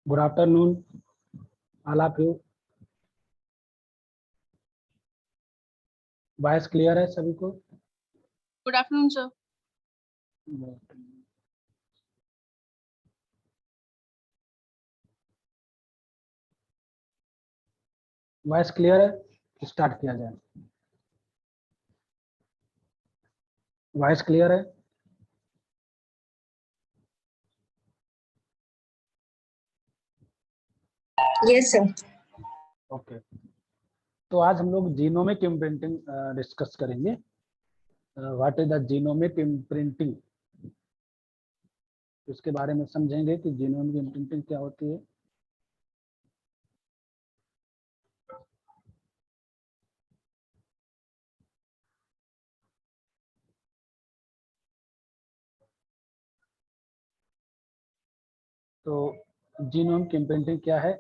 Good afternoon all of you. Voice clear है सभी को? Good afternoon sir. Voice clear है? स्टार्ट किया जाए। वॉइस क्लियर है? Yes sir. ओके, तो आज हम लोग जीनोमिक इम्प्रिंटिंग डिस्कस करेंगे। What is the genomic imprinting, इसके बारे में समझेंगे कि जीनोमिक इम्प्रिंटिंग क्या होती है। तो जीनोमिक इम्प्रिंटिंग क्या है?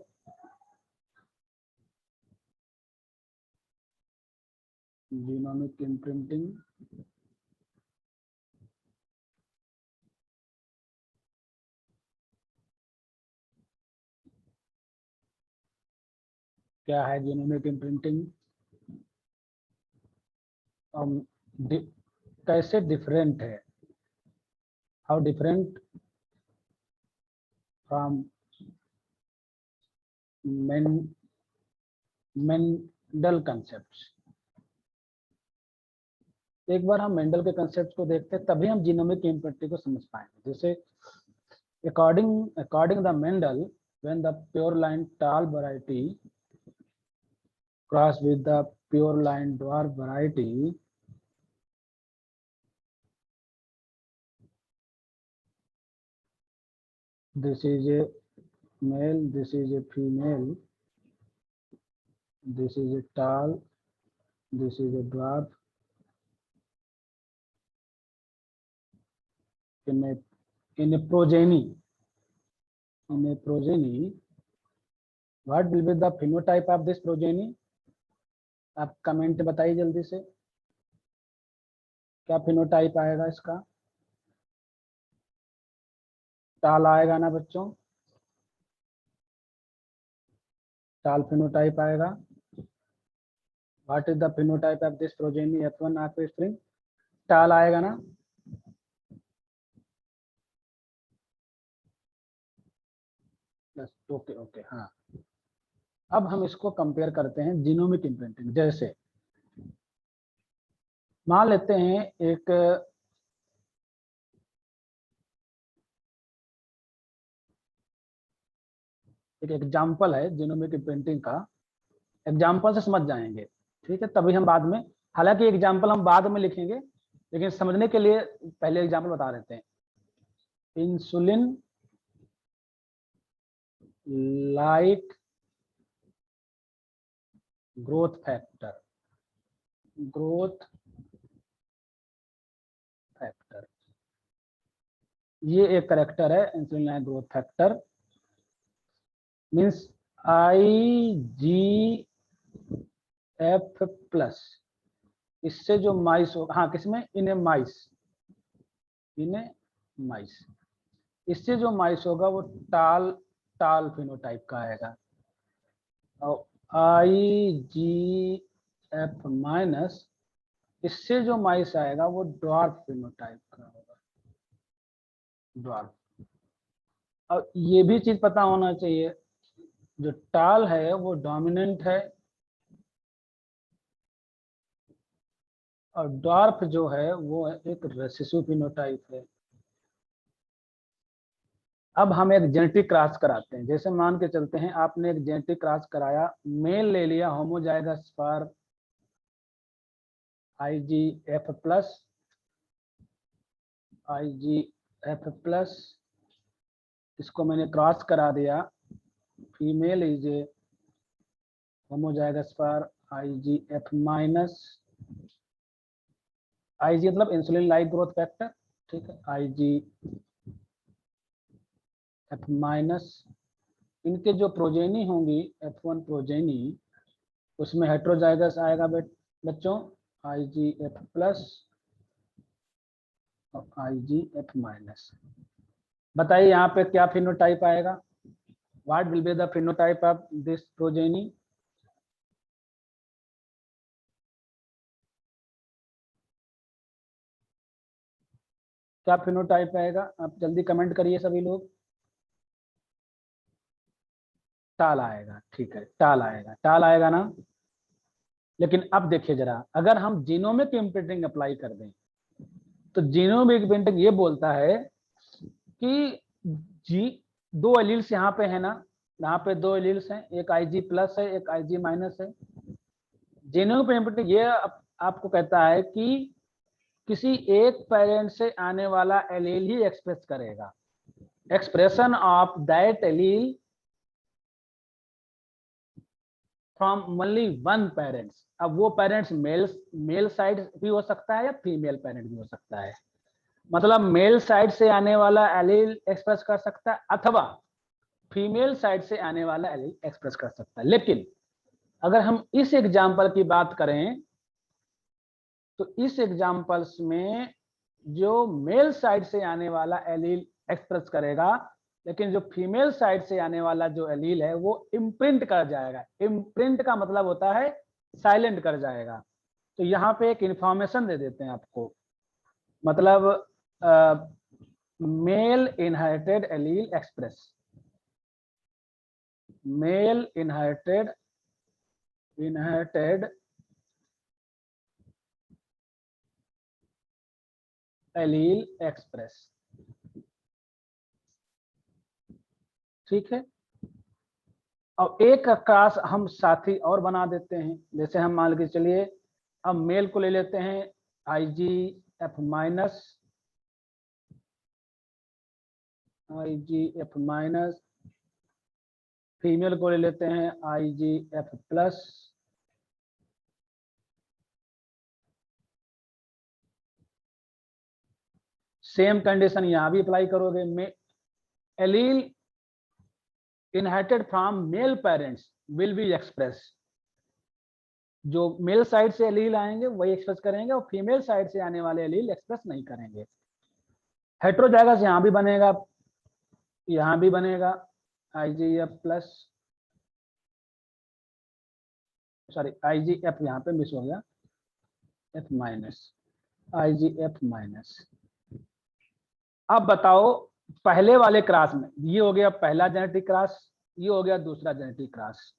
जीनोमिक इम्प्रिंटिंग क्या है? जीनोमिक इम्प्रिंटिंग कैसे डिफरेंट है, how different from Mendel concept. एक बार हम मेंडल के कंसेप्ट को देखते हैं तभी हम जीनोमिक इम्प्रिंटिंग को समझ पाएंगे। जैसे according the Mendel, when the pure line tall variety cross with the pure line dwarf variety, this is a male, this is a female, this is a tall, this is a dwarf. In a progeny, what will be the phenotype of this progeny? आप comment बताइए जल्दी से, क्या phenotype आएगा इसका? टाल आएगा ना बच्चों? टाल फिनोटाइप आएगा। What is the phenotype of this progeny F1 offspring? टाल आएगा ना? ओके ओके, हाँ। अब हम इसको कंपेयर करते हैं जीनोमिक इम्प्रिंटिंग। जैसे मान लेते हैं एक एग्जाम्पल है जीनोमिक इम्प्रिंटिंग का। एग्जाम्पल से समझ जाएंगे, ठीक है? तभी हम बाद में, हालांकि एग्जाम्पल हम बाद में लिखेंगे, लेकिन समझने के लिए पहले एग्जाम्पल बता देते हैं। इंसुलिन लाइक ग्रोथ फैक्टर, ये एक करेक्टर है। Insulin like growth factor means IGF+। इससे जो माइस होगा, हाँ किसमें? इन माइस, इससे जो माइस होगा वो टाल फिनोटाइप का आएगा। और IGF- इससे जो माइस आएगा वो ड्वार्फ फिनोटाइप का होगा, ड्वार्फ। और ये भी चीज पता होना चाहिए, जो टाल है वो डोमिनेंट है और ड्वार्फ जो है वो एक रेसेसिव फिनोटाइप है। अब हम एक जेनेटिक क्रॉस कराते हैं। जैसे मान के चलते हैं आपने एक जेनेटिक क्रॉस कराया, मेल ले लिया, होमोजाइगस फॉर IGF+, इसको मैंने क्रॉस करा दिया। Female is a homozygous for IGF-, IG मतलब इंसुलिन लाइक ग्रोथ फैक्टर, ठीक है? IGF-, इनके जो प्रोजेनी होंगी F1 प्रोजेनी, उसमें हेट्रोजाइगस आएगा बच्चों, IGF+ और IGF-। बताइए यहाँ पे क्या फिनोटाइप आएगा? What will be the phenotype of this progeny? क्या फिनोटाइप आएगा? आप जल्दी कमेंट करिए सभी लोग। टाल आएगा, ठीक है, टाल आएगा, टाल आएगा ना। लेकिन अब देखिए जरा, अगर हम जीनोमिक इम्प्रिंटिंग अप्लाई कर दें तो जीनोमिक इम्प्रिंटिंग ये बोलता है कि जी दो एलील्स यहाँ पे है ना, यहाँ पे दो एलील्स हैं, एक IG प्लस है, एक IG माइनस है। जीनोमिक इम्प्रिंटिंग ये आपको कहता है कि किसी एक पेरेंट से आने वाला एलील ही एक्सप्रेस करेगा। Expression of that allele from only one parents. अब वो पेरेंट्स मेल साइड भी हो सकता है या फीमेल पेरेंट भी हो सकता है। मतलब मेल साइड से आने वाला एलील एक्सप्रेस कर सकता है अथवा फीमेल साइड से आने वाला एलील एक्सप्रेस कर सकता है। लेकिन अगर हम इस एग्जाम्पल की बात करें तो इस एग्जाम्पल्स में जो मेल साइड से आने वाला एलील एक्सप्रेस करेगा, लेकिन जो फीमेल साइड से आने वाला जो एलील है वो इम्प्रिंट कर जाएगा। इम्प्रिंट का मतलब होता है साइलेंट कर जाएगा। तो यहाँ पे एक इंफॉर्मेशन दे देते हैं आपको, मतलब male inherited allele express, male inherited allele express, ठीक है। अब एक क्लास हम साथी और बना देते हैं, जैसे हम मान के चलिए अब मेल को ले लेते हैं IgF minus, IgF minus, female को ले लेते हैं IgF प्लस, सेम कंडीशन यहां भी अप्लाई करोगे। Allele inherited from male parents will be express, जो मेल साइड से एलील आएंगे वही एक्सप्रेस करेंगे और फीमेल साइड से आने वाले एलील एक्सप्रेस नहीं करेंगे। हेट्रोजाइगस यहां भी बनेगा, यहां भी बनेगा IgF प्लस, सॉरी IgF यहाँ पे मिस हो गया, F माइनस, IgF माइनस। अब बताओ पहले वाले क्रास में ये हो गया पहला जेनेटिक क्रास, ये हो गया दूसरा जेनेटिक क्रास।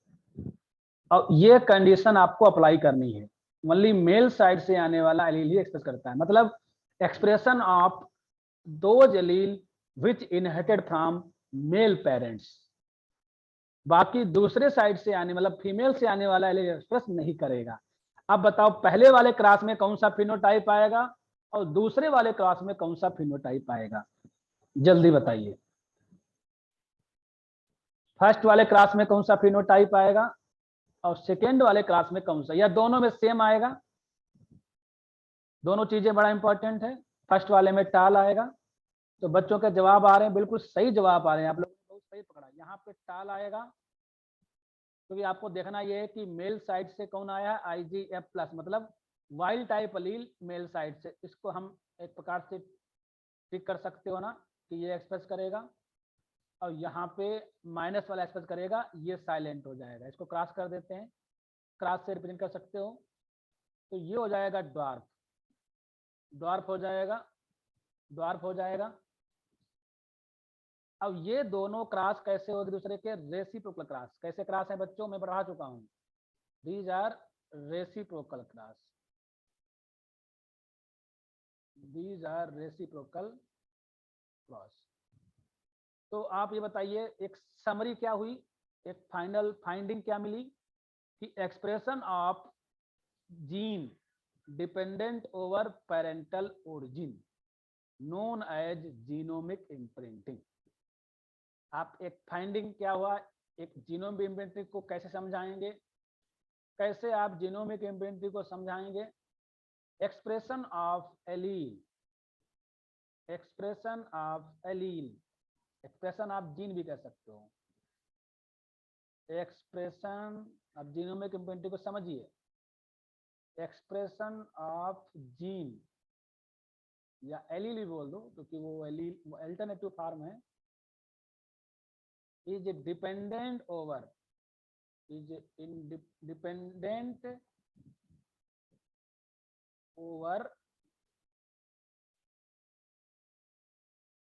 अब ये कंडीशन आपको अप्लाई करनी है, ओनली मेल साइड से आने वाला एलील ही एक्सप्रेस करता है। मतलब expression of those allele which inherited from male parents, बाकी दूसरे साइड से आने मतलब फीमेल से आने वाला एलील एक्सप्रेस नहीं करेगा। अब बताओ पहले वाले क्रास में कौन सा फिनोटाइप आएगा और दूसरे वाले क्रास में कौन सा फिनोटाइप आएगा, जल्दी बताइए। फर्स्ट वाले क्लास में कौन सा फिनोटाइप आएगा और सेकेंड वाले क्लास में कौन सा, या दोनों में सेम आएगा? दोनों चीजें बड़ा इंपॉर्टेंट है। फर्स्ट वाले में टाल आएगा, तो बच्चों के जवाब आ रहे हैं, बिल्कुल सही जवाब आ रहे हैं, आप लोगों ने बहुत सही पकड़ा। यहाँ पे टाल आएगा क्योंकि आपको देखना यह है कि मेल साइड से कौन आया है IgF प्लस, मतलब wild type allele mail side से। इसको हम एक प्रकार से टिक कर सकते हो ना कि ये एक्सप्रेस करेगा, और यहाँ पे माइनस वाला एक्सप्रेस करेगा, ये साइलेंट हो जाएगा। इसको क्रॉस कर देते हैं, क्रॉस से रिप्रेजेंट कर सकते हो, तो ये हो जाएगा ड्वार्फ, ड्वार्फ हो जाएगा, ड्वार्फ हो जाएगा। अब ये दोनों क्रॉस कैसे होगी दूसरे के? Reciprocal cross. कैसे क्रॉस है बच्चों, मैं पढ़ा चुका हूँ, these are reciprocal cross, these are reciprocal cross. तो आप ये बताइए एक समरी क्या हुई, एक फाइनल फाइंडिंग क्या मिली कि expression of gene dependent over parental origin known as genomic imprinting. आप एक फाइंडिंग क्या हुआ, एक जीनोमिक इम्प्रिंटिंग को कैसे समझाएंगे, कैसे आप जीनोमिक इम्प्रिंटिंग को समझाएंगे? Expression of allele, expression of allele, expression of gene भी कह सकते हो। एक्सप्रेशन ऑफ जीनोमिक इम्प्रिंटिंग को समझिए, एक्सप्रेशन ऑफ जीन या एलील भी बोल दो क्योंकि वो एलील अल्टरनेटिव फॉर्म है, is dependent over, is dependent over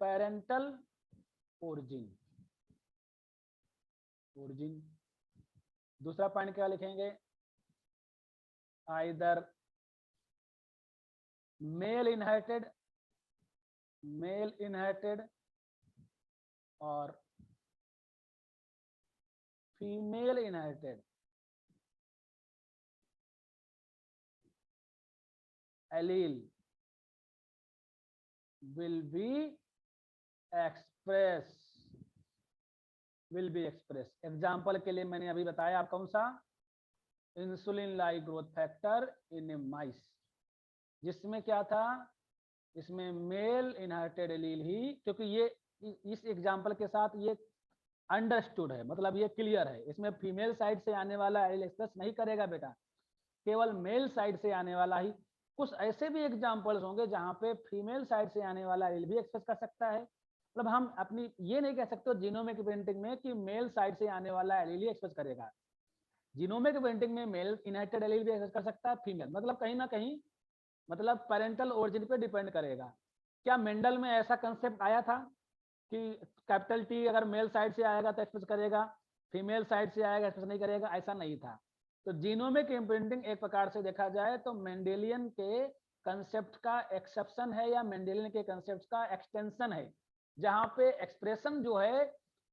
parental origin. origin. दूसरा पॉइंट क्या लिखेंगे? either male inherited or female inherited allele will be expressed. Example के लिए मैंने अभी बताया आप कौन सा? Insulin like growth factor in a mice, जिसमें क्या था? इसमें मेल इनहेरिटेड एलील ही, क्योंकि ये इस एग्जाम्पल के साथ ये अंडरस्टूड है, मतलब ये क्लियर है, इसमें फीमेल साइड से आने वाला एलील एक्सप्रेस नहीं करेगा बेटा, केवल मेल साइड से आने वाला ही। कुछ ऐसे भी एग्जाम्पल्स होंगे जहां पे फीमेल साइड से आने वाला एलील भी एक्सप्रेस कर सकता है। मतलब हम अपनी ये नहीं कह सकते जीनोमिक प्रिंटिंग में कि मेल साइड से आने वाला एलील ही एक्सप्रेस करेगा। जीनोमिक प्रिंटिंग में मेल इनहेरिटेड एलील भी एक्सप्रेस कर सकता है, फीमेल, मतलब कहीं ना कहीं मतलब पेरेंटल ओरिजिन पे डिपेंड करेगा। क्या मेंडल में ऐसा कंसेप्ट आया था कि कैपिटल टी अगर मेल साइड से आएगा तो एक्सप्रेस करेगा, फीमेल साइड से आएगा एक्सप्रेस नहीं करेगा? ऐसा नहीं था। तो जीनोमिक इम्प्रिंटिंग एक प्रकार से देखा जाए तो मेंडेलियन के कंसेप्ट का एक्सेप्शन है या मेंडेलियन के कंसेप्ट का एक्सटेंशन है, जहां पे एक्सप्रेशन जो है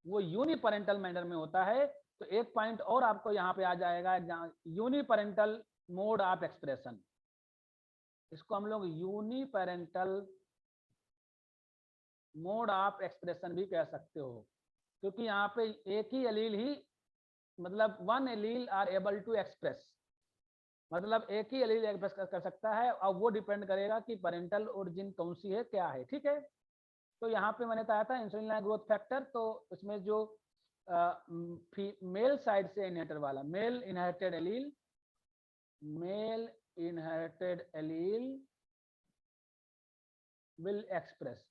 वो यूनिपेरेंटल मैनर में होता है। तो एक पॉइंट और आपको यहाँ पे आ जाएगा, यूनिपेरेंटल मोड ऑफ एक्सप्रेशन, इसको हम लोग यूनिपेरेंटल मोड ऑफ एक्सप्रेशन भी कह सकते हो, क्योंकि यहाँ पे एक ही एलील ही, मतलब one allele are able to express, मतलब एक ही एलील एक्सप्रेस कर सकता है, और वो डिपेंड करेगा कि पेरेंटल ओरिजिन कौन सी है, क्या है। ठीक है, तो यहाँ पे मैंने बताया था इंसुलिन लाइक ग्रोथ फैक्टर, तो उसमें जो मेल साइड से इनहेरिटेड वाला male inherited allele will express.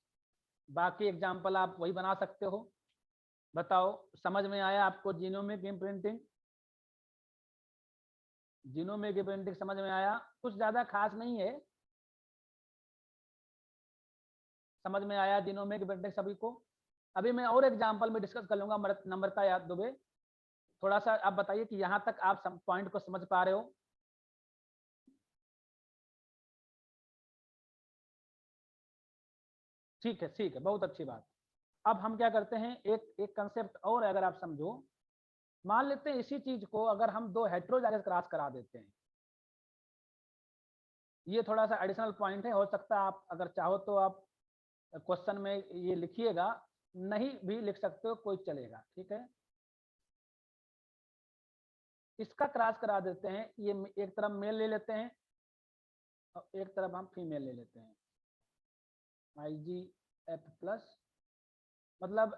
बाकी एग्जाम्पल आप वही बना सकते हो। बताओ, समझ में आया आपको जीनोमिक इम्प्रिंटिंग? जीनोमिक इम्प्रिंटिंग समझ में आया? कुछ ज्यादा खास नहीं है, समझ में आया जीनोमिक इम्प्रिंटिंग सभी को? अभी मैं और एग्जाम्पल में डिस्कस कर लूंगा। नम्रता याद दुबे, थोड़ा सा आप बताइए कि यहाँ तक आप पॉइंट को समझ पा रहे हो? ठीक है, ठीक है, बहुत अच्छी बात। अब हम क्या करते हैं, एक कंसेप्ट और अगर आप समझो, मान लेते हैं इसी चीज को अगर हम दो हेट्रोजाइगस क्रॉस करा देते हैं, ये थोड़ा सा एडिशनल पॉइंट है, हो सकता है आप अगर चाहो तो आप क्वेश्चन में ये लिखिएगा, नहीं भी लिख सकते हो, कोई चलेगा। ठीक है, इसका क्रॉस करा देते हैं, ये एक तरफ मेल ले लेते हैं और एक तरफ हम फीमेल ले लेते हैं, IgF+, मतलब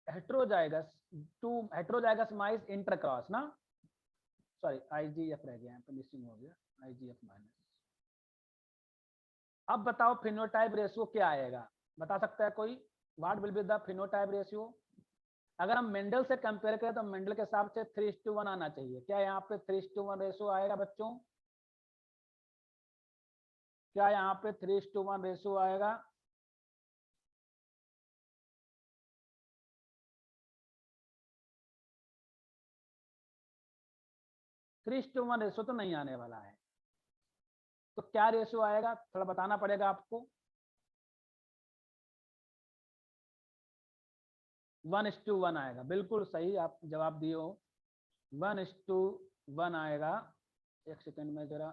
heterozygous, to heterozygous mice intercross ना, सॉरी IgF रह गया, यहाँ पे मिसिंग हो गया, IgF-। अब बताओ फिनोटाइप रेशियो क्या आएगा, बता सकता है कोई? What will be the phenotype ratio? अगर हम मेंडल से कंपेयर करें तो मेंडल के हिसाब से 3:1 आना चाहिए। क्या यहाँ पे 3:1 रेशियो आएगा बच्चों? क्या यहाँ पे 3:1 रेशियो आएगा? थ्री टू वन रेशियो तो नहीं आने वाला है, तो क्या रेशियो आएगा थोड़ा बताना पड़ेगा आपको। 1:1 आएगा, बिल्कुल सही आप जवाब दिए हो, 1:1 आएगा। एक सेकंड में जरा,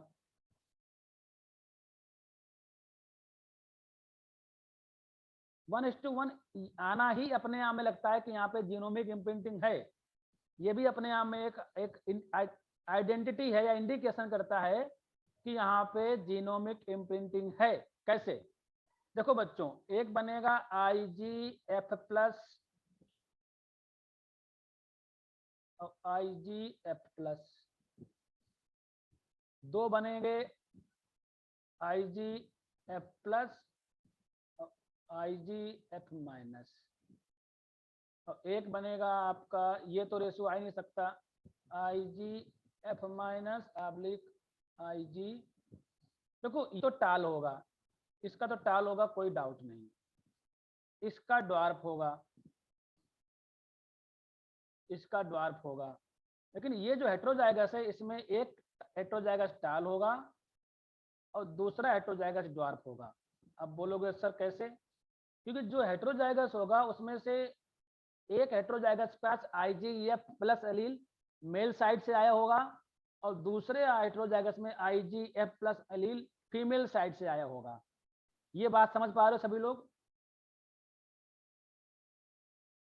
वन इज टू वन आना ही अपने आप में लगता है कि यहाँ पे जीनोमिक इम्प्रिंटिंग है। ये भी अपने आप में एक आइडेंटिटी है या इंडिकेशन करता है कि यहाँ पे जीनोमिक इम्प्रिंटिंग है। कैसे? देखो बच्चों, एक बनेगा IgF+ और IgF+, दो बनेंगे IgF+ और IgF-, और एक बनेगा आपका, ये तो रेशो आ ही नहीं सकता, IGF माइनस ऑब्लिक IG। देखो ये तो टाल होगा, इसका तो टाल होगा, कोई डाउट नहीं। इसका ड्वार्फ होगा, इसका ड्वार्फ होगा, लेकिन ये जो हेट्रोजाइगस है इसमें एक हेट्रोजाइगस टाल होगा और दूसरा हेट्रोजाइगस ड्वार्फ होगा। अब बोलोगे सर कैसे? क्योंकि जो हेट्रोजाइगस होगा उसमें से एक हेट्रोजाइगस पास IGF plus allele mail side से आया होगा और दूसरे हेट्रोजाइगस में IGF plus allele female side से आया होगा। ये बात समझ पा रहे हो सभी लोग?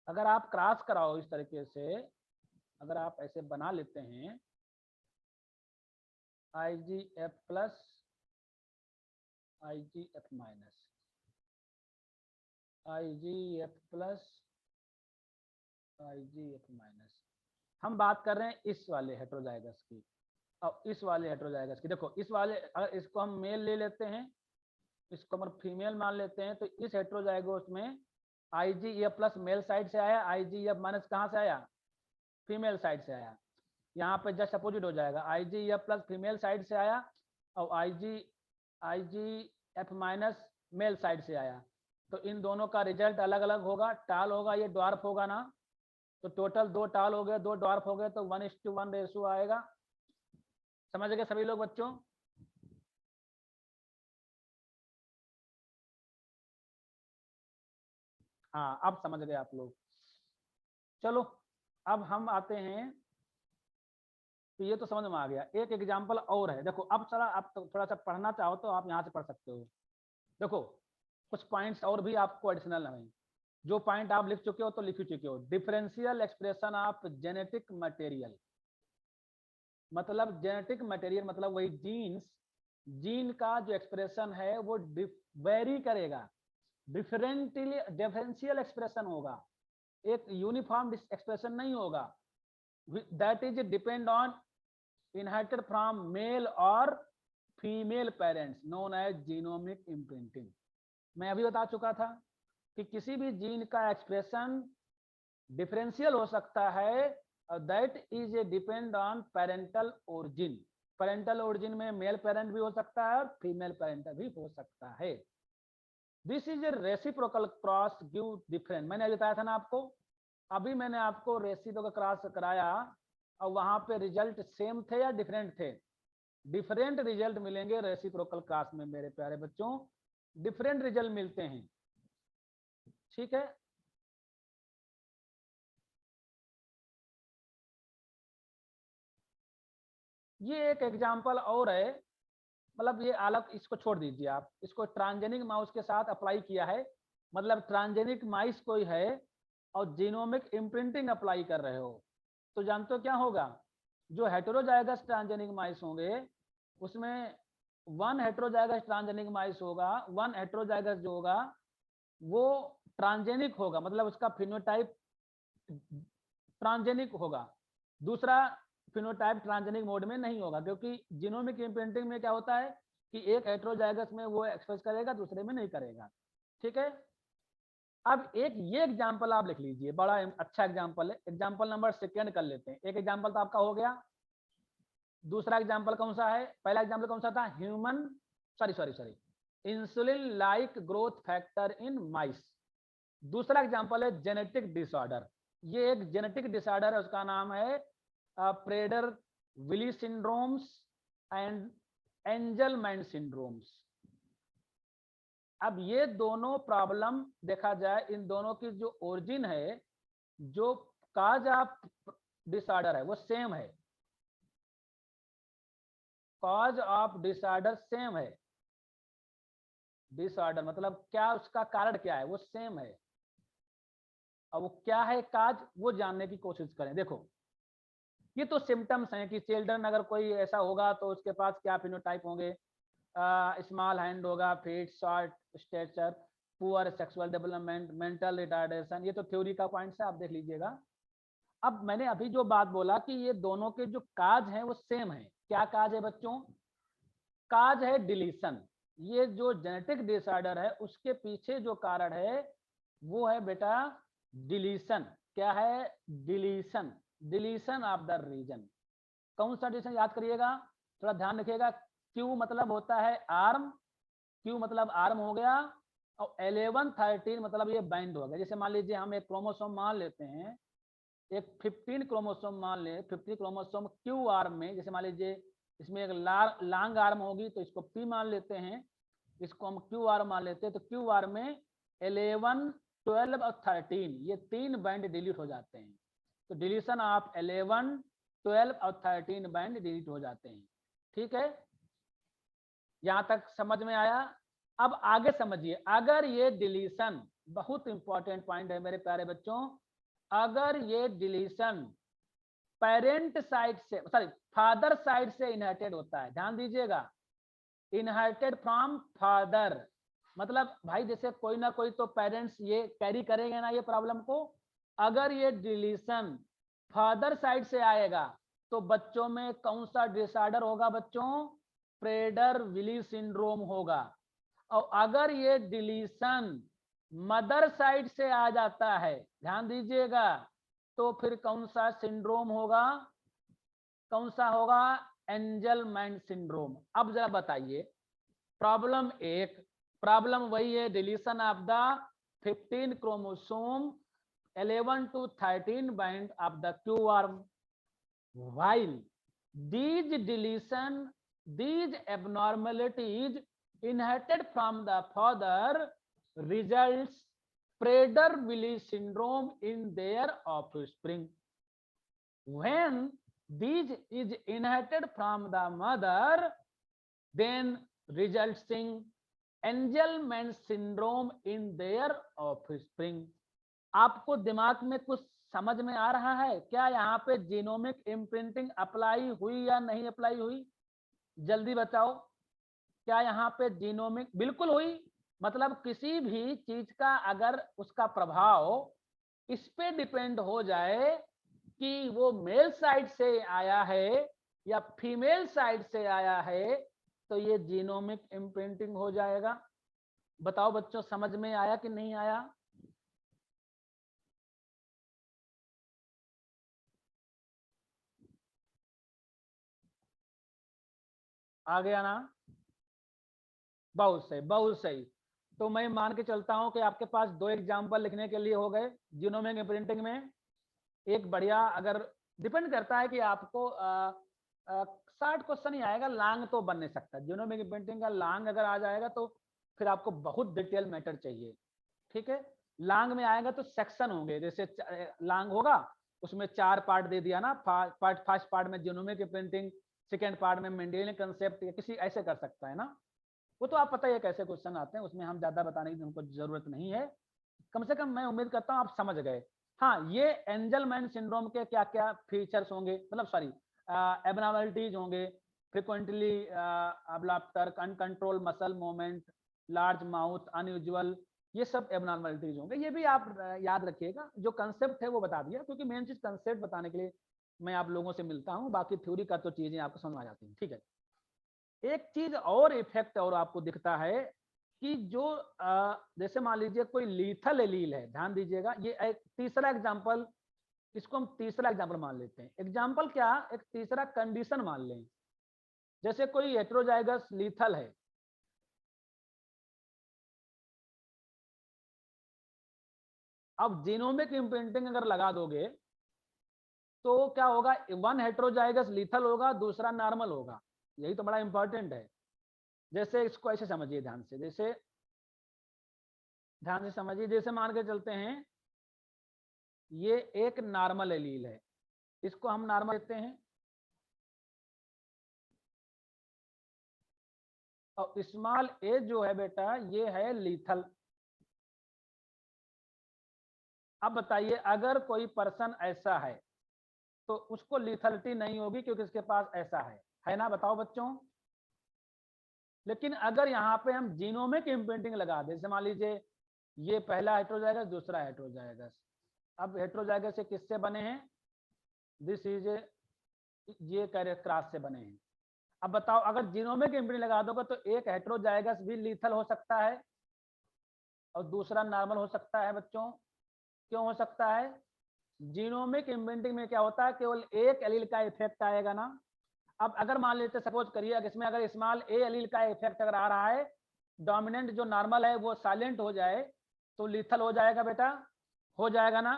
अगर आप क्रॉस कराओ इस तरीके से, अगर आप ऐसे बना लेते हैं IGF plus IGF minus, IGF plus IGF minus, हम बात कर रहे हैं इस वाले हेट्रोजाइगस की और इस वाले हेट्रोजाइगस की। देखो इस वाले, अगर इसको हम मेल ले लेते हैं, इसको हम फीमेल मान लेते हैं, तो इस हेट्रोजाइगोस में IGF प्लस मेल साइड से आया, IGF माइनस कहाँ से आया? फीमेल साइड से आया। यहाँ पे जस्ट अपोजिट हो जाएगा, IGF प्लस फीमेल साइड से आया और IGF माइनस मेल साइड से आया, तो इन दोनों का रिजल्ट अलग अलग होगा, टाल होगा, ये ड्वार्फ होगा ना। तो टोटल 2 टाल हो गए, 2 ड्वार्फ हो गए, तो 1:1 रेशो आएगा। समझ गए सभी लोग बच्चों? हाँ अब समझ गए आप लोग। चलो अब हम आते हैं, तो ये तो समझ में आ गया। एक एग्जांपल और है, देखो अब चला, आप तो थोड़ा सा पढ़ना चाहो तो आप यहाँ से पढ़ सकते हो। देखो कुछ पॉइंट्स और भी आपको एडिशनल है, जो पॉइंट आप लिख चुके हो तो लिख चुके हो। Differential expression of genetic material, मतलब जेनेटिक मटेरियल मतलब वही जीन्स, जीन का जो एक्सप्रेशन है वो वेरी करेगा, डिफरेंशियल एक्सप्रेशन होगा, एक यूनिफॉर्म एक्सप्रेशन नहीं होगा। That is depend on inherited from male और female parents, known as genomic imprinting. मैं अभी बता चुका था कि किसी भी जीन का एक्सप्रेशन डिफरेंशियल हो सकता है, that is a depend on parental origin. Parental origin में मेल पेरेंट भी हो सकता है और फीमेल पेरेंट भी हो सकता है। This is a reciprocal cross give different, मैंने बताया था ना आपको, अभी मैंने आपको रेसिप्रोकल क्रॉस कराया और वहां पे रिजल्ट सेम थे या डिफरेंट थे? डिफरेंट रिजल्ट मिलेंगे रेसिप्रोकल क्रॉस में मेरे प्यारे बच्चों, डिफरेंट रिजल्ट मिलते हैं। ठीक है, ये एक एग्जांपल और है, मतलब ये अलग, इसको छोड़ दीजिए आप, इसको ट्रांसजेनिक माउस के साथ अप्लाई किया है। मतलब ट्रांसजेनिक माइस कोई है और जीनोमिक इम्प्रिंटिंग अप्लाई कर रहे हो, तो जानते हो क्या होगा? जो हेटेरोजाइगस ट्रांसजेनिक माइस होंगे उसमें 1 हेटेरोजाइगस ट्रांसजेनिक माइस होगा, 1 हेटेरोजाइगस जो होगा वो ट्रांसजेनिक होगा, मतलब उसका फिनोटाइप ट्रांसजेनिक होगा, दूसरा फिनोटाइप ट्रांसजेनिक मोड में नहीं होगा, क्योंकि जीनोमिक इम्प्रिंटिंग में क्या होता है कि एक हेटेरोजाइगस में वो एक्सप्रेस करेगा, दूसरे में नहीं करेगा। ठीक है, अब एक ये एग्जांपल आप लिख लीजिए, बड़ा अच्छा एग्जांपल है। एग्जांपल नंबर 2 कर लेते हैं। एक एग्जांपल तो आपका हो गया, दूसरा एग्जांपल कौन सा है? पहला एग्जांपल कौन सा था? Human sorry insulin like growth factor in mice. दूसरा एग्जांपल है जेनेटिक डिसऑर्डर, ये एक जेनेटिक डिसऑर्डर है, उसका नाम है Prader Willi syndromes and Angelman syndromes. अब ये दोनों प्रॉब्लम देखा जाए, इन दोनों की जो ओरिजिन है, जो काज ऑफ डिसऑर्डर है वो सेम है, कॉज ऑफ डिसऑर्डर सेम है। डिसऑर्डर मतलब क्या, उसका कारण क्या है, वो सेम है। अब वो क्या है काज, वो जानने की कोशिश करें। देखो ये तो सिम्टम्स हैं कि चिल्ड्रन अगर कोई ऐसा होगा तो उसके पास क्या फिनोटाइप होंगे, स्मॉल हैंड होगा, feet, short stature, poor sexual development, mental retardation. ये तो थ्योरी का पॉइंट है, आप देख लीजिएगा। अब मैंने अभी जो बात बोला कि ये दोनों के जो काज हैं वो सेम है, क्या काज है बच्चों? काज है डिलीशन। ये जो जेनेटिक डिसऑर्डर है उसके पीछे जो कारण है वो है बेटा डिलीशन क्या है? Deletion, deletion of the region. कौन सा डिलीशन याद करिएगा, थोड़ा ध्यान रखिएगा। क्यू मतलब होता है आर्म, क्यू मतलब आर्म हो गया, और 11 13 मतलब ये बैंड हो गया। जैसे मान लीजिए हम एक क्रोमोसोम मान लेते हैं, एक 15 क्रोमोसोम मान ले, 50 क्रोमोसोम क्यू आर्म में, जैसे मान लीजिए इसमें एक लॉन्ग आर्म होगी तो इसको पी मान लेते हैं, इसको हम क्यू आर मान लेते हैं। तो क्यू आर में 11 12 और 13 ये तीन बैंड डिलीट हो जाते हैं। तो डिलीशन ऑफ 11 12 और 13 बैंड डिलीट हो जाते हैं। ठीक है, यहां तक समझ में आया? अब आगे समझिए, अगर ये डिलीशन, बहुत इंपॉर्टेंट पॉइंट है मेरे प्यारे बच्चों, अगर ये डिलीशन पेरेंट साइड से, सॉरी फादर साइड से इनहेरिटेड होता है, ध्यान दीजिएगा, इनहेरिटेड फ्रॉम फादर, मतलब भाई जैसे कोई ना कोई तो पेरेंट्स ये कैरी करेंगे ना ये प्रॉब्लम को। अगर ये डिलीशन फादर साइड से आएगा तो बच्चों में कौन सा डिसऑर्डर होगा बच्चों? प्रेडर विली सिंड्रोम होगा। और अगर ये डिलीशन मदर साइड से आ जाता है, ध्यान दीजिएगा, तो फिर कौन सा सिंड्रोम होगा? कौन सा होगा? Angelman syndrome. अब जरा बताइए, प्रॉब्लम एक, प्रॉब्लम वही है, deletion of the 15 chromosome 11 to 13 band of the Q arm, while these deletion, these abnormalities inherited from the father results Prader-Willi syndrome in their offspring. When these is inherited from the mother, then resulting Angelman syndrome in their offspring. आपको दिमाग में कुछ समझ में आ रहा है क्या? यहाँ पे जीनोमिक इम्प्रिंटिंग अप्लाई हुई या नहीं अप्लाई हुई? जल्दी बताओ, क्या यहाँ पे जीनोमिक? बिल्कुल हुई। मतलब किसी भी चीज का अगर उसका प्रभाव इस पे डिपेंड हो जाए कि वो मेल साइड से आया है या फीमेल साइड से आया है, तो ये जीनोमिक इम्प्रिंटिंग हो जाएगा। बताओ बच्चों, समझ में आया कि नहीं आया? आ गया ना? बहुत सही, बहुत सही। तो मैं मान के चलता हूं कि आपके पास दो एग्जाम्पल लिखने के लिए हो गए जीनोमिक प्रिंटिंग में। एक बढ़िया, अगर डिपेंड करता है कि आपको 60 क्वेश्चन ही आएगा, लॉन्ग तो बन नहीं सकता। जीनोमिक प्रिंटिंग का लॉन्ग अगर आ जाएगा तो फिर आपको बहुत डिटेल मैटर चाहिए। ठीक है, लॉन्ग में आएगा तो सेक्शन होंगे, जैसे लॉन्ग होगा उसमें 4 पार्ट दे दिया ना, फर्स्ट पार्ट में जीनोमिक प्रिंटिंग, सेकेंड पार्ट में मेंडेलियन कंसेप्ट, किसी ऐसे कर सकता है ना। वो तो आप पता ही है कैसे क्वेश्चन आते हैं, उसमें हम ज्यादा बताने की हमको जरूरत नहीं है। कम से कम मैं उम्मीद करता हूँ आप समझ गए। हाँ, ये एंजलमैन सिंड्रोम के क्या क्या फीचर्स होंगे, मतलब सॉरी एबनॉर्मलिटीज होंगे? Frequently laughter, uncontrol muscle movement, large mouth, unusual, ये सब एबनॉर्मलिटीज होंगे। ये भी आप याद रखिएगा, जो कंसेप्ट है वो बता दिया, क्योंकि मेन चीज कंसेप्ट बताने के लिए मैं आप लोगों से मिलता हूँ, बाकी थ्योरी का तो चीजें आपको समझ आ जाती हैं। ठीक है, एक चीज और इफेक्ट और आपको दिखता है कि जो जैसे मान लीजिए कोई लीथल एलील है, ध्यान दीजिएगा, ये एक तीसरा एग्जांपल, इसको हम तीसरा एग्जांपल मान लेते हैं। एग्जांपल क्या? एक तीसरा कंडीशन मान लें, जैसे कोई हेटेरोजाइगस लीथल है, अब जीनोमिक इम्प्रिंटिंग अगर लगा दोगे तो क्या होगा? वन हेटेरोजाइगस लीथल होगा, दूसरा नॉर्मल होगा। यही तो बड़ा इंपॉर्टेंट है। जैसे इसको ऐसे समझिए, ध्यान से, जैसे ध्यान से समझिए, जैसे मान के चलते हैं ये एक नॉर्मल एलील है, इसको हम नॉर्मल देते हैं, और स्मॉल ए जो है बेटा ये है लीथल। अब बताइए, अगर कोई पर्सन ऐसा है तो उसको लीथलिटी नहीं होगी क्योंकि उसके पास ऐसा है ना? बताओ बच्चों। लेकिन अगर यहाँ पे हम जीनोमिक इम्प्रिंटिंग लगा दें, जैसे मान लीजिए ये पहला हेटेरोजाइगस, दूसरा हेटेरोजाइगस। अब हेटेरोजाइगस से किससे बने हैं? दिस इज ये क्रॉस से बने हैं। अब बताओ, अगर जीनोमिक इम्प्रिंटिंग लगा दोगे तो एक हेटेरोजाइगस भी लीथल हो सकता है और दूसरा नॉर्मल हो सकता है बच्चों। क्यों हो सकता है? जीनोमिक इम्प्रिंटिंग में क्या होता है, केवल एक एलील का इफेक्ट आएगा ना। अब अगर मान लेते सपोज करिए इसमें अगर स्मॉल ए एलील का इफेक्ट अगर आ रहा है, डोमिनेंट जो नॉर्मल है वो साइलेंट हो जाए तो लीथल हो जाएगा बेटा, हो जाएगा ना।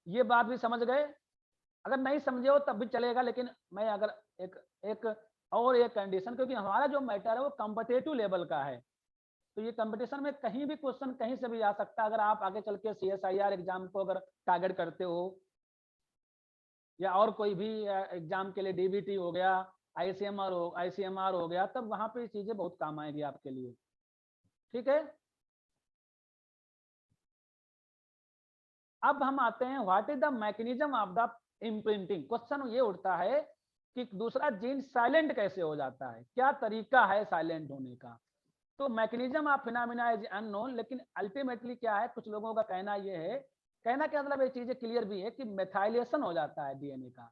ये बात भी समझ गए? अगर नहीं समझे हो तब भी चलेगा, लेकिन मैं अगर एक एक और एक कंडीशन, क्योंकि हमारा जो मैटर है वो कॉम्पिटिटिव लेवल का है, तो ये कंपटीशन में कहीं भी क्वेश्चन कहीं से भी आ सकता है। अगर आप आगे चल के CSIR एग्जाम को अगर टारगेट करते हो या और कोई भी एग्जाम के लिए DBT हो गया, ICMR हो गया, तब वहां पे चीजें बहुत काम आएगी आपके लिए। ठीक है, अब हम आते हैं what is the mechanism of the imprinting. Question ये उठता है कि दूसरा जीन साइलेंट कैसे हो जाता है, क्या तरीका है साइलेंट होने का। तो mechanism of phenomena is unknown, लेकिन अल्टीमेटली क्या है, कुछ लोगों का कहना यह है, कहना क्या मतलब ये चीजें क्लियर भी है कि मेथाइलेशन हो जाता है डीएनए का।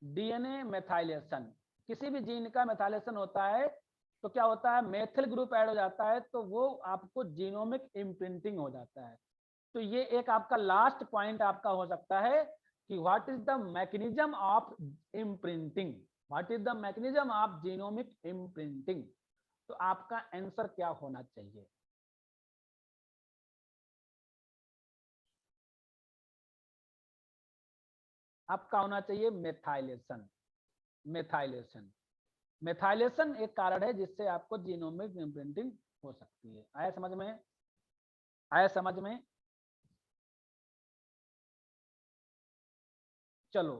डीएनए मेथाइलेशन, किसी भी जीन का मेथाइलेशन होता है तो क्या होता है, मेथिल ग्रुप ऐड हो जाता है, तो वो आपको जीनोमिक इम्प्रिंटिंग हो जाता है। तो ये एक आपका लास्ट पॉइंट आपका हो सकता है कि what is the mechanism of imprinting, what is the mechanism of genomic imprinting. तो आपका आंसर क्या होना चाहिए? आपका होना चाहिए मेथाइलेशन। मेथाइलेशन, मेथाइलेशन एक कारण है जिससे आपको जीनोमिक इम्प्रिंटिंग हो सकती है। आया समझ में? आया समझ में? चलो,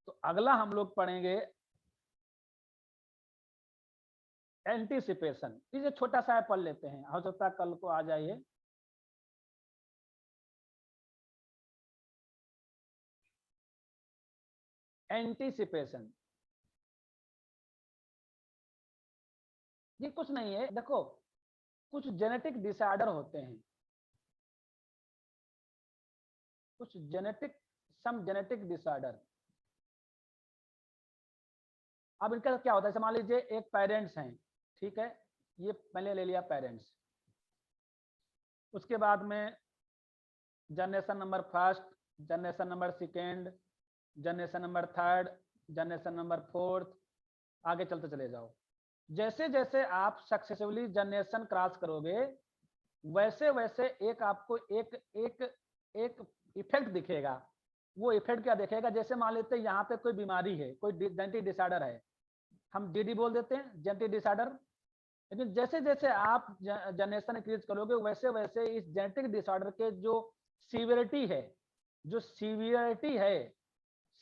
तो अगला हम लोग पढ़ेंगे एंटीसिपेशन। इसे छोटा सा पढ़ लेते हैं, हो सकता है कल को आ जाइए। एंटीसिपेशन ये कुछ नहीं है, देखो कुछ जेनेटिक डिसऑर्डर होते हैं, कुछ जेनेटिक सम जेनेटिक डिसऑर्डर। अब इनका क्या होता है, मान लीजिए एक पेरेंट्स हैं, ठीक है, ये पहले ले लिया पेरेंट्स, उसके बाद में generation number first, generation number second, generation number third, generation number fourth, आगे चलते चले जाओ। जैसे जैसे आप सक्सेसिवली जनरेशन क्रॉस करोगे वैसे वैसे एक आपको एक एक एक इफेक्ट दिखेगा। वो इफेक्ट क्या दिखेगा, जैसे मान लेते हैं यहाँ पे कोई बीमारी है, कोई जेनेटिक डिसऑर्डर है, हम DD बोल देते हैं, जेनेटिक डिसऑर्डर। लेकिन जैसे जैसे आप जनरेशन इंक्रीज करोगे वैसे वैसे इस जेनेटिक डिसऑर्डर के जो सीवियरिटी है, जो सीवियरिटी है,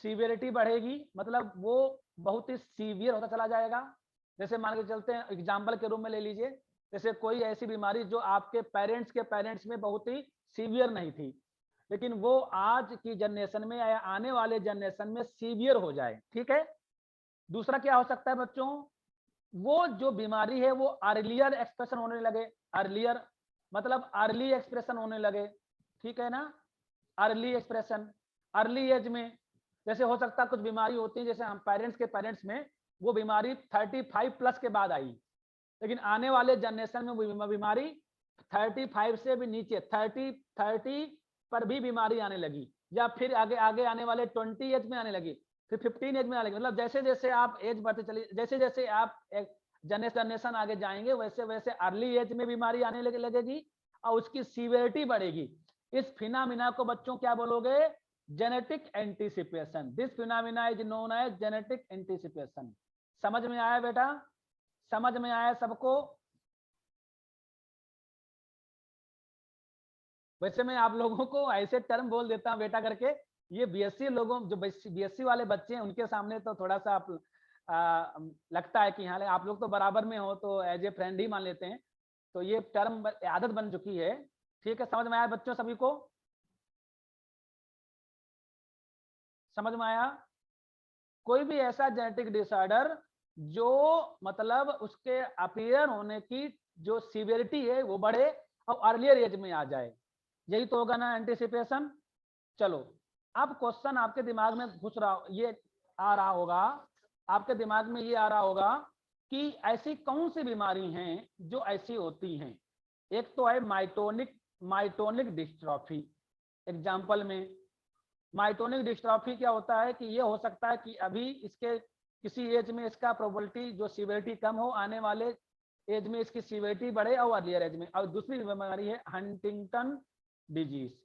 सीवियरिटी बढ़ेगी, मतलब वो बहुत ही सीवियर होता चला जाएगा। जैसे मान के चलते हैं, एग्जाम्पल के रूप में ले लीजिए, जैसे कोई ऐसी बीमारी जो आपके पेरेंट्स के पेरेंट्स में बहुत ही सीवियर नहीं थी, लेकिन वो आज की जनरेशन में या आने वाले जनरेशन में सीवियर हो जाए। ठीक है, दूसरा क्या हो सकता है बच्चों, वो जो बीमारी है वो अर्लियर एक्सप्रेशन होने लगे। अर्लियर मतलब अर्ली एक्सप्रेशन होने लगे, ठीक है ना, अर्ली एक्सप्रेशन, अर्ली एज में। जैसे हो सकता है कुछ बीमारी होती है, जैसे हम पेरेंट्स के पेरेंट्स में वो बीमारी 35 प्लस के बाद आई, लेकिन आने वाले जनरेशन में बीमारी 35 से भी नीचे 30 पर भी बीमारी आने लगी, या फिर आगे आगे आने वाले 20 एज में आने लगी, फिर 15 एज में आने लगी। मतलब जैसे जैसे आप एज बढ़ते चलिए, जैसे जैसे आप एक जनरेशन आगे जाएंगे वैसे वैसे अर्ली एज में बीमारी आने लगेगी और उसकी सीवियरिटी बढ़ेगी। इस फिनोमेना को बच्चों क्या बोलोगे, genetic anticipation. This phenomena is known as genetic anticipation. समझ में आया बेटा? समझ में आया सबको? वैसे मैं आप लोगों को ऐसे टर्म बोल देता हूं बेटा करके, ये BSc लोगों जो BSc वाले बच्चे हैं उनके सामने तो थोड़ा सा आप लगता है कि हाँ आप लोग तो बराबर में हो तो एज ए फ्रेंड ही मान लेते हैं, तो ये टर्म आदत बन चुकी है। ठीक है, समझ में आया बच्चों सभी को? समझ में आया? कोई भी ऐसा जेनेटिक डिसऑर्डर जो मतलब उसके अपीयर होने की जो सीवियरिटी है वो बढ़े और अर्लियर एज में आ जाए, यही तो होगा ना एंटीसिपेशन। चलो, अब क्वेश्चन आपके दिमाग में घुस रहा, ये आ रहा होगा, आपके दिमाग में ये आ रहा होगा कि ऐसी कौन सी बीमारी हैं जो ऐसी होती हैं। एक तो है माइटोनिक डिस्ट्रॉफी, एग्जाम्पल में माइटोनिक डिस्ट्रॉफी क्या होता है कि ये हो सकता है कि अभी इसके किसी एज में इसका प्रोबेबिलिटी जो सीवियरिटी कम हो, आने वाले एज में इसकी सीवियरिटी बढ़े और अर्लियर एज में। और दूसरी बीमारी है हंटिंगटन डिजीज।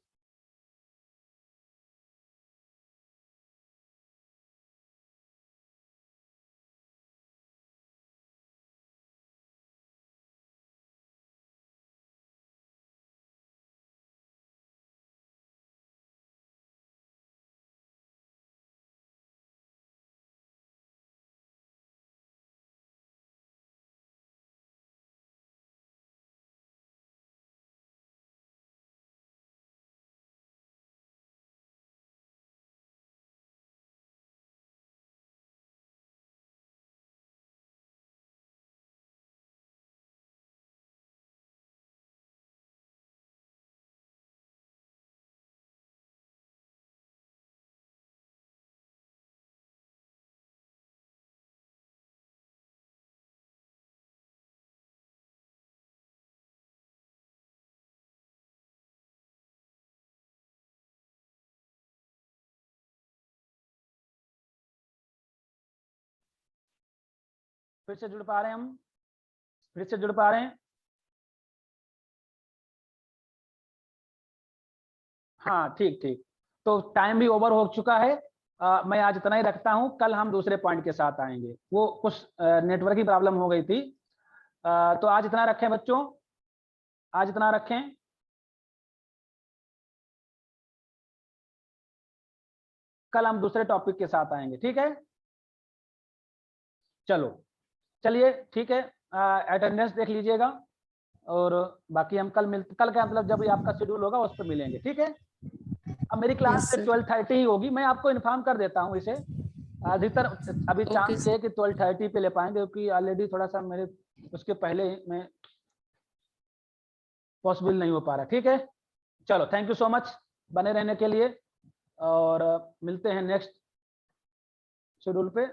फिर से जुड़ पा रहे हैं हम? फिर से जुड़ पा रहे हैं? हाँ ठीक ठीक। तो टाइम भी ओवर हो चुका है। मैं आज इतना ही रखता हूं, कल हम दूसरे पॉइंट के साथ आएंगे। वो कुछ नेटवर्क की प्रॉब्लम हो गई थी। तो आज इतना रखें बच्चों, आज इतना रखें। कल हम दूसरे टॉपिक के साथ आएंगे, ठीक है? चलो चलिए ठीक है। अटेंडेंस देख लीजिएगा और बाकी हम कल का मतलब जब भी आपका शेड्यूल होगा उस पर मिलेंगे, ठीक है? अब मेरी क्लास Yes, से sir. 12:30 ही होगी। मैं आपको इन्फॉर्म कर देता हूँ इसे। अधिकतर अभी Okay, चांस sir. है कि 12:30 पे ले पाएंगे, क्योंकि ऑलरेडी थोड़ा सा मेरे उसके पहले मैं पॉसिबल नहीं हो पा रहा। ठीक है, चलो थैंक यू सो मच बने रहने के लिए, और मिलते हैं नेक्स्ट शेड्यूल पे।